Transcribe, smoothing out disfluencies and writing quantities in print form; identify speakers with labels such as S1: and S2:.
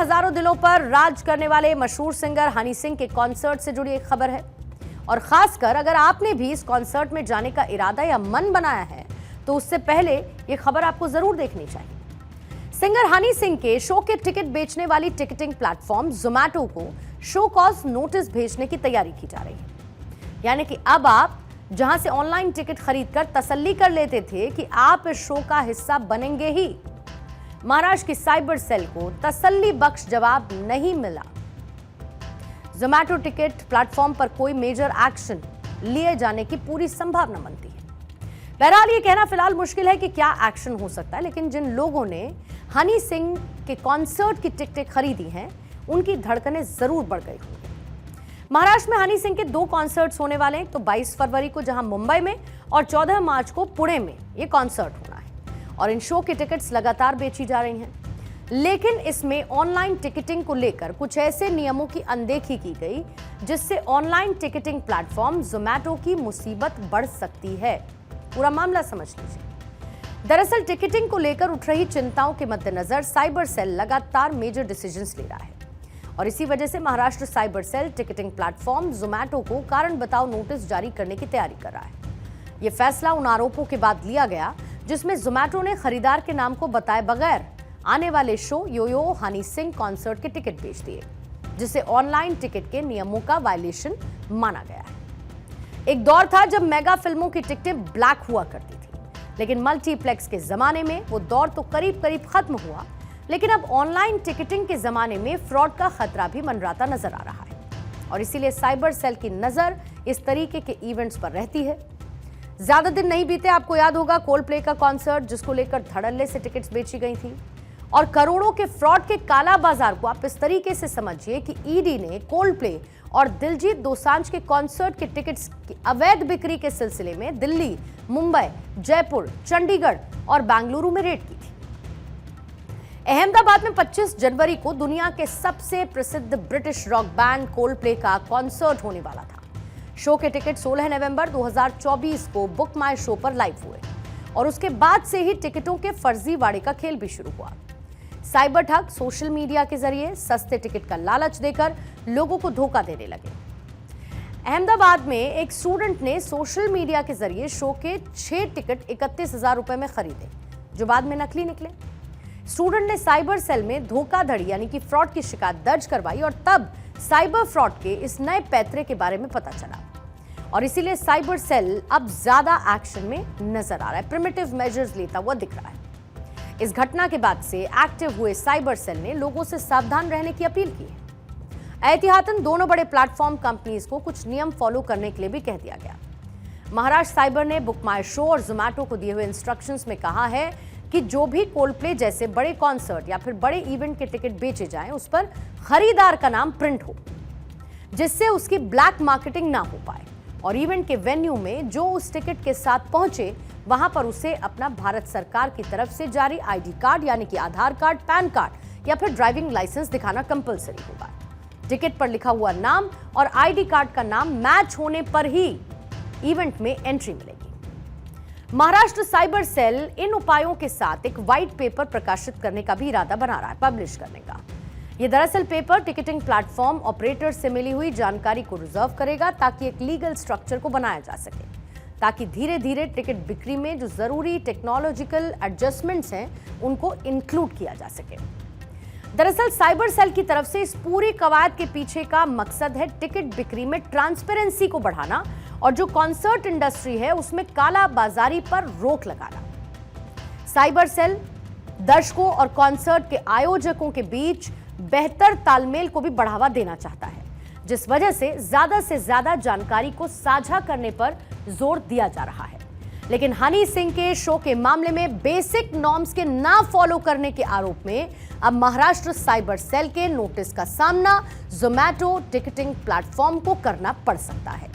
S1: हजारों दिलों पर राज करने वाले मशहूर सिंगर हनी सिंह के कॉन्सर्ट से जुड़ी एक खबर है। और खासकर अगर आपने भी इस कॉन्सर्ट में जाने का इरादा या मन बनाया है तो उससे पहले यह खबर आपको जरूर देखनी चाहिए। सिंगर हनी सिंह के शो के टिकट बेचने वाली टिकटिंग प्लेटफॉर्म जोमैटो को शो कॉज नोटिस भेजने की तैयारी की जा रही है। यानी कि अब आप जहां से ऑनलाइन टिकट खरीदकर तसल्ली कर लेते थे कि आप इस शो का हिस्सा बनेंगे ही, महाराष्ट्र की साइबर सेल को तसल्ली बख्श जवाब नहीं मिला। जोमैटो टिकट प्लेटफॉर्म पर कोई मेजर एक्शन लिए जाने की पूरी संभावना बनती है। बहरहाल ये कहना फिलहाल मुश्किल है कि क्या एक्शन हो सकता है, लेकिन जिन लोगों ने हनी सिंह के कॉन्सर्ट की टिकटें खरीदी हैं उनकी धड़कनें जरूर बढ़ गई होंगी। महाराष्ट्र में हनी सिंह के 2 कॉन्सर्ट्स होने वाले हैं, तो 22 फरवरी को जहां मुंबई में और 14 मार्च को पुणे में ये कॉन्सर्ट होना है और इन शो की टिकट्स लगातार बेची जा रही हैं। लेकिन इसमें ऑनलाइन टिकटिंग को लेकर कुछ ऐसे नियमों की अनदेखी की गई जिससे ऑनलाइन टिकटिंग प्लेटफॉर्म जोमैटो की मुसीबत बढ़ सकती है। पूरा मामला समझ लीजिए। दरअसल टिकटिंग को लेकर उठ रही चिंताओं के मद्देनजर साइबर सेल लगातार मेजर डिसीजंस ले रहा है और इसी वजह से Maharashtra cyber cell ticketing platform Zomato को कारण बताओ नोटिस जारी करने की तैयारी कर रहा है। यह फैसला उन आरोपों के बाद लिया गया जिसमें जोमैटो ने खरीदार के नाम को बताए बगैर आने वाले शो यो हनी सिंह कॉन्सर्ट के टिकट बेच दिए, जिसे ऑनलाइन टिकट के नियमों का वायलेशन माना गया है। एक दौर था जब मेगा फिल्मों की टिकटें ब्लैक हुआ करती थी, लेकिन मल्टीप्लेक्स के जमाने में वो दौर तो करीब करीब खत्म हुआ, लेकिन अब ऑनलाइन टिकटिंग के जमाने में फ्रॉड का खतरा भी मंडराता नजर आ रहा है और इसीलिए साइबर सेल की नजर इस तरीके के इवेंट्स पर रहती है। ज्यादा दिन नहीं बीते, आपको याद होगा कोल्डप्ले का कॉन्सर्ट जिसको लेकर धड़ल्ले से टिकट्स बेची गई थी और करोड़ों के फ्रॉड के काला बाजार को आप इस तरीके से समझिए कि ईडी ने कोल्डप्ले और दिलजीत दोसांझ के कॉन्सर्ट के टिकट्स की अवैध बिक्री के सिलसिले में दिल्ली, मुंबई, जयपुर, चंडीगढ़ और बेंगलुरु में रेड की थी। अहमदाबाद में 25 जनवरी को दुनिया के सबसे प्रसिद्ध ब्रिटिश रॉक बैंड कोल्डप्ले का कॉन्सर्ट होने वाला था। शो के टिकट 16 नवंबर 2024 को बुक माई शो पर लाइव हुए और उसके बाद से ही टिकटों के फर्जीवाड़े का खेल भी शुरू हुआ। साइबर ठग सोशल मीडिया के जरिए सस्ते टिकट का लालच देकर लोगों को धोखा देने लगे। अहमदाबाद में एक स्टूडेंट ने सोशल मीडिया के जरिए शो के 6 टिकट 31,000 रुपए में खरीदे, जो बाद में नकली निकले। स्टूडेंट ने साइबर सेल में धोखाधड़ी यानी कि फ्रॉड की शिकायत दर्ज करवाई और तब साइबर फ्रॉड के इस नए पैतरे के बारे में पता चला और इसीलिए साइबर सेल अब ज्यादा एक्शन में नजर आ रहा है, प्रिमिटिव मेजर्स लेता हुआ दिख रहा है। इस घटना के बाद से एक्टिव हुए साइबर सेल ने लोगों से सावधान रहने की अपील की है। एहतियातन दोनों बड़े प्लेटफॉर्म कंपनीज को कुछ नियम फॉलो करने के लिए भी कह दिया गया। महाराष्ट्र साइबर ने बुक माई शो और जोमैटो को दिए हुए इंस्ट्रक्शंस में कहा है कि जो भी कोल्डप्ले जैसे बड़े कॉन्सर्ट या फिर बड़े इवेंट के टिकट बेचे जाएं, उस पर खरीदार का नाम प्रिंट हो, जिससे उसकी ब्लैक मार्केटिंग ना हो पाए और इवेंट के वेन्यू में जो उस टिकट के साथ पहुंचे वहां पर उसे अपना भारत सरकार की तरफ से जारी आईडी कार्ड यानी कि आधार कार्ड, पैन कार्ड या फिर ड्राइविंग लाइसेंस दिखाना कंपलसरी होगा। टिकट पर लिखा हुआ नाम और आईडी कार्ड का नाम मैच होने पर ही इवेंट में एंट्री मिलेगी। महाराष्ट्र साइबर सेल इन उपायों के साथ एक व्हाइट पेपर प्रकाशित करने का भी इरादा बना रहा है, पब्लिश करने का। यह दरअसल पेपर टिकटिंग प्लेटफॉर्म ऑपरेटर से मिली हुई जानकारी को रिजर्व करेगा ताकि एक लीगल स्ट्रक्चर को बनाया जा सके, ताकि धीरे धीरे टिकट बिक्री में जो जरूरी टेक्नोलॉजिकल एडजस्टमेंट्स हैं उनको इंक्लूड किया जा सके। दरअसल साइबर सेल की तरफ से इस पूरी कवायद के पीछे का मकसद है टिकट बिक्री में ट्रांसपेरेंसी को बढ़ाना और जो कॉन्सर्ट इंडस्ट्री है उसमें काला बाजारी पर रोक लगाना। साइबर सेल दर्शकों और कॉन्सर्ट के आयोजकों के बीच बेहतर तालमेल को भी बढ़ावा देना चाहता है, जिस वजह से ज्यादा जानकारी को साझा करने पर जोर दिया जा रहा है। लेकिन हनी सिंह के शो के मामले में बेसिक नॉर्म्स के ना फॉलो करने के आरोप में अब महाराष्ट्र साइबर सेल के नोटिस का सामना जोमैटो टिकटिंग प्लेटफॉर्म को करना पड़ सकता है।